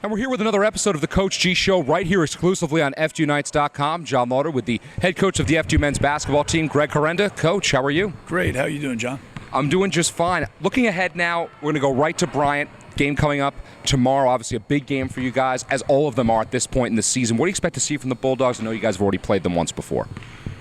And we're here with another episode of the Coach G Show right here exclusively on FDUnights.com. Jon Lauder with the head coach of the FDU men's basketball team, Greg Herenda. Coach, how are you? Great. How are you doing, John? I'm doing just fine. Looking ahead now, we're going to go right to Bryant. Game coming up tomorrow, obviously a big game for you guys, as all of them are at this point in the season. What do you expect to see from the Bulldogs? I know you guys have already played them once before.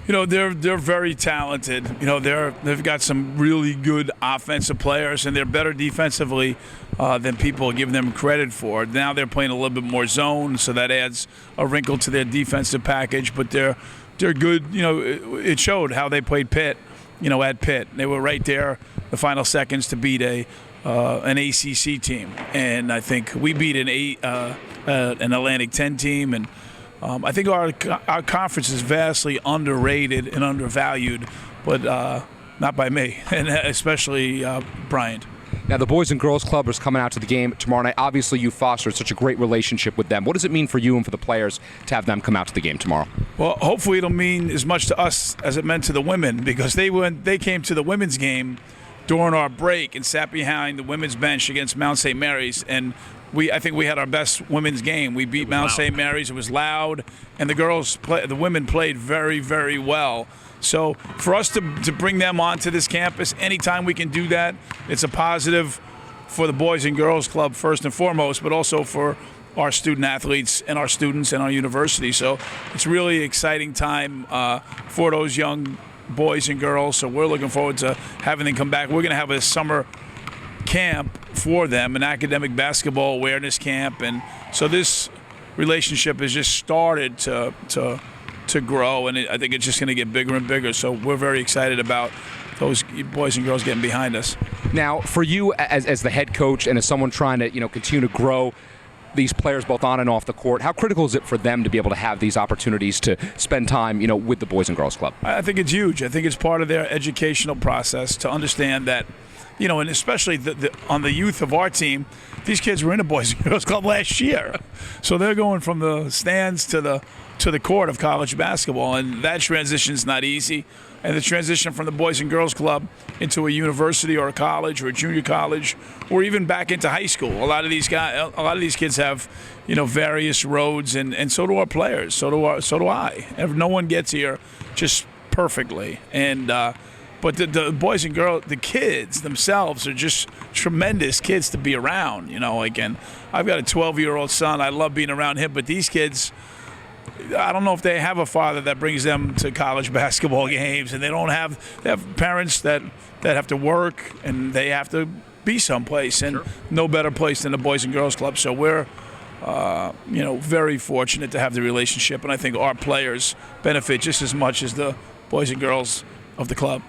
You know, they're very talented. You know, they've got some really good offensive players, and they're better defensively than people give them credit for. Now they're playing a little bit more zone, so that adds a wrinkle to their defensive package. But they're good. You know, it showed how they played Pitt. You know, at Pitt, they were right there the final seconds to beat an ACC team, and I think we beat an Atlantic 10 team, and I think our conference is vastly underrated and undervalued, but not by me, and especially Bryant. Now, the Boys and Girls Club is coming out to the game tomorrow night. Obviously, you fostered such a great relationship with them. What does it mean for you and for the players to have them come out to the game tomorrow? Well, hopefully it'll mean as much to us as it meant to the women, because they came to the women's game during our break and sat behind the women's bench against Mount St. Mary's, and I think we had our best women's game. We beat Mount St. Mary's. It was loud, and the women played very, very well. So for us to bring them onto this campus, anytime we can do that, it's a positive for the Boys and Girls Club first and foremost, but also for our student athletes and our students and our university. So it's really an exciting time for those young boys and girls. So we're looking forward to having them come back. We're going to have a summer camp for them, an academic basketball awareness camp, and so this relationship has just started to grow, and I think it's just going to get bigger and bigger. So we're very excited about those boys and girls getting behind us. Now, for you as the head coach and as someone trying to continue to grow these players both on and off the court, how critical is it for them to be able to have these opportunities to spend time with the Boys and Girls Club? I think it's huge. I think it's part of their educational process to understand that, and especially on the youth of our team, these kids were in the Boys and Girls Club last year. So they're going from the stands to the court of college basketball, and that transition's not easy. And the transition from the Boys and Girls Club into a university or a college or a junior college or even back into high school. A lot of these kids have, various roads, and so do our players. So do I. No one gets here just perfectly. And but the boys and girls, the kids themselves are just tremendous kids to be around. And I've got a 12-year-old son. I love being around him. But these kids, I don't know if they have a father that brings them to college basketball games, and they have parents that have to work, and they have to be someplace, and sure, no better place than the Boys and Girls Club. So we're very fortunate to have the relationship, and I think our players benefit just as much as the boys and girls of the club.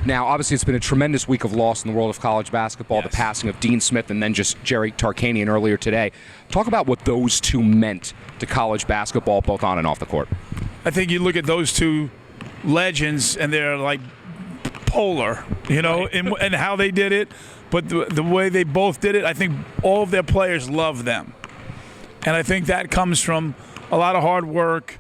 Now, obviously, it's been a tremendous week of loss in the world of college basketball, yes. The passing of Dean Smith and then just Jerry Tarkanian earlier today. Talk about what those two meant to college basketball, both on and off the court. I think you look at those two legends, and they're like polar, right, in how they did it. But the way they both did it, I think all of their players love them. And I think that comes from a lot of hard work,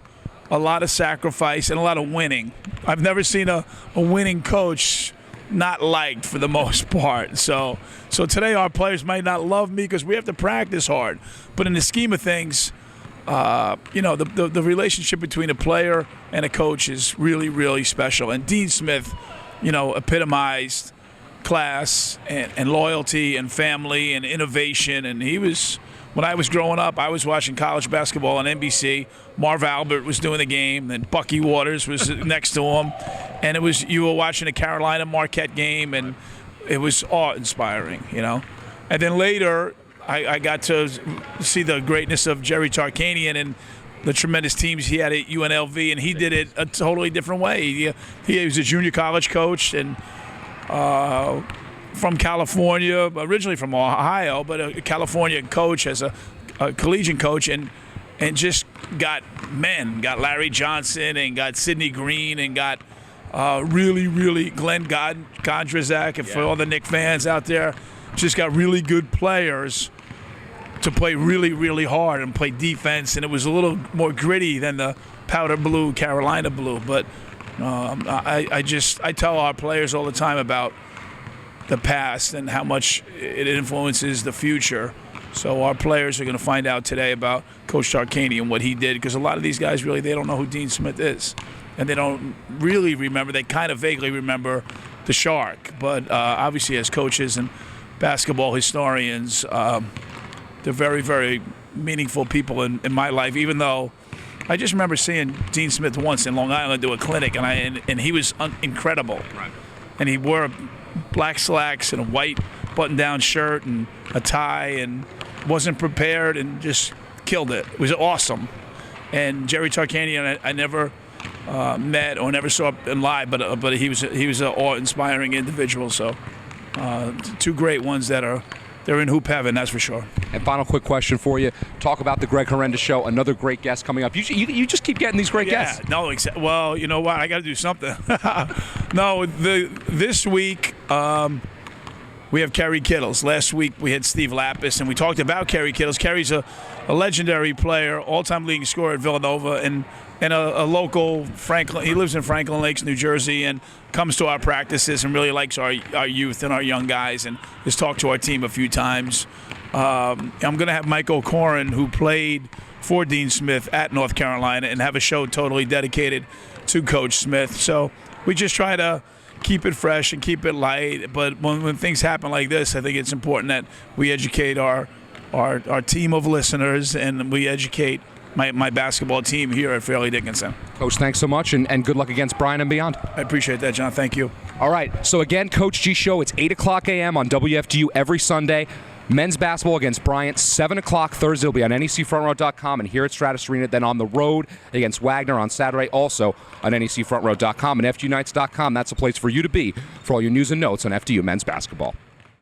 a lot of sacrifice, and a lot of winning. I've never seen a winning coach not liked for the most part. So today our players might not love me because we have to practice hard. But in the scheme of things, the relationship between a player and a coach is really, really special. And Dean Smith, epitomized class and loyalty and family and innovation. And he was, when I was growing up, I was watching college basketball on NBC. Marv Albert was doing the game, and Bucky Waters was next to him. And you were watching a Carolina Marquette game, and it was awe-inspiring, And then later, I got to see the greatness of Jerry Tarkanian and the tremendous teams he had at UNLV, and he did it a totally different way. He was a junior college coach and from California, originally from Ohio, but a California coach as a collegiate coach, and just got Larry Johnson and got Sidney Green and got really Glenn Gondrzak, and for all the Knick fans out there, just got really good players to play really, really hard and play defense, and it was a little more gritty than the powder blue Carolina blue. But I tell our players all the time about the past and how much it influences the future. So our players are going to find out today about Coach Tarkanian and what he did, because a lot of these guys really, they don't know who Dean Smith is. And they don't really remember. They kind of vaguely remember the Shark. But obviously as coaches and basketball historians, they're very, very meaningful people in my life, even though I just remember seeing Dean Smith once in Long Island do a clinic, and he was incredible. Right. And he wore black slacks and a white button-down shirt and a tie and wasn't prepared and just killed it. It was awesome. And Jerry Tarkanian, I never met or never saw in live, but he was an awe-inspiring individual. So two great ones they're in hoop heaven, that's for sure. And final quick question for you. Talk about the Greg Herenda Show, another great guest coming up. You just keep getting these great guests. No, well, you know what? I got to do something. No, this week we have Kerry Kittles. Last week we had Steve Lapis, and we talked about Kerry Kittles. Kerry's a legendary player, all-time leading scorer at Villanova, and a local Franklin. He lives in Franklin Lakes, New Jersey, and comes to our practices and really likes our youth and our young guys, and has talked to our team a few times. I'm going to have Mike O'Corin, who played for Dean Smith at North Carolina, and have a show totally dedicated to Coach Smith. So we just try to keep it fresh and keep it light. But when things happen like this, I think it's important that we educate our team of listeners, and we educate my basketball team here at Fairleigh Dickinson. Coach, thanks so much, and good luck against Bryant and beyond. I appreciate that, John. Thank you. All right, so again, Coach G Show, it's 8 o'clock a.m. on WFDU every Sunday. Men's basketball against Bryant, 7 o'clock Thursday. It'll be on necfrontrow.com and here at Stratus Arena. Then on the road against Wagner on Saturday, also on necfrontrow.com and FDUnights.com. That's a place for you to be for all your news and notes on FDU men's basketball.